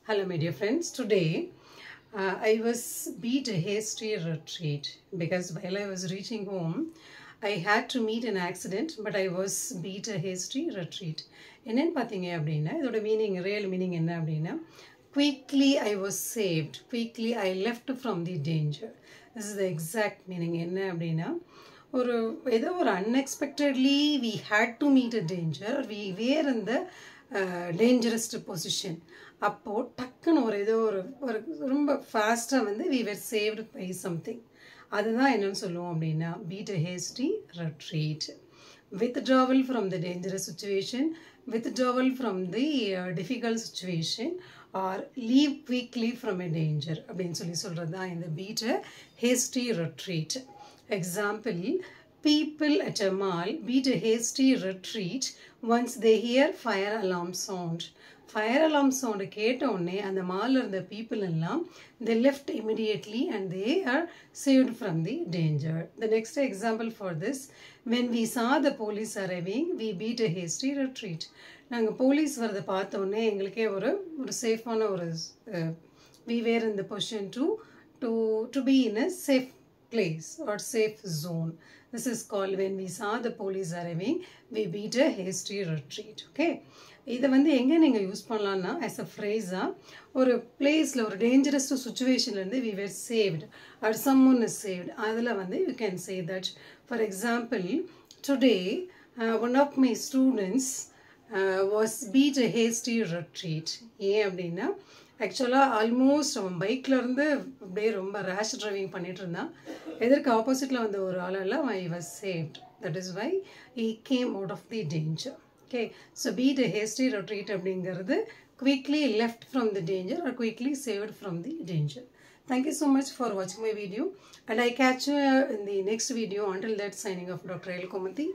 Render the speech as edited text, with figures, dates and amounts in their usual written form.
Hello my dear friends, today I was beat a hasty retreat because while I was reaching home, I had to meet an accident but I was beat a hasty retreat. என்னன்னு பார்த்தீங்க அப்படின்னா இதோட meaning real meaning என்ன அப்படின்னா quickly I was saved, quickly I left from the danger. This is the exact meaning. என்ன அப்படின்னா ஏதோ ஒரு unexpectedly we had to meet a danger or we were in the dangerous position. அப்போ டக்குன்னு ஏதோ ஒரு ரொம்ப ஃபாஸ்ட்டாக we were saved by something. அதுதான் என்னன்னு சொல்லுவோம் அப்படின்னா beat a hasty retreat. Withdrawal from the dangerous situation, withdrawal from the difficult situation, or leave quickly from a danger அப்படின்னு சொல்கிறது தான் இந்த beat a hasty retreat. Example, people at a mall beat a hasty retreat once they hear fire alarm sound. Fire alarm sound கேட்ட உடனே அந்த மால்ல இருந்த people எல்லாம் they left immediately and they are saved from the danger. The next example for this, when we saw the police arriving, we beat a hasty retreat. நாங்கள் police வரதை பார்த்த உடனே எங்களுக்கே ஒரு சேஃபான we were in the position to be in a safe place or safe zone. This is called when we saw the police arriving, we beat a hasty retreat. Okay, இதை எங்கே நீங்கள் யூஸ் பண்ணலான்னா as a phrase ஒரு பிளேஸில் ஒரு dangerous சுச்சுவேஷன்லேருந்து we were saved or someone is saved. அதில் you can say that. For example, today one of my students was beat a hasty retreat. ஏன் அப்படின்னா ஆக்சுவலாக ஆல்மோஸ்ட் அவன் பைக்லேருந்து அப்படியே ரொம்ப ரேஷ் ட்ரைவிங் பண்ணிட்டு இருந்தான். எதற்கு ஆப்போசிட்டில் வந்த ஒரு ஆளெல்லாம் he was saved. That is why he came out of the danger. Okay, so beat a hasty retreat அப்படிங்கிறது quickly left from the danger or quickly saved from the danger. Thank you so much for watching my video and I catch you in the next video. Until that, signing off, Dr. L. Komathi.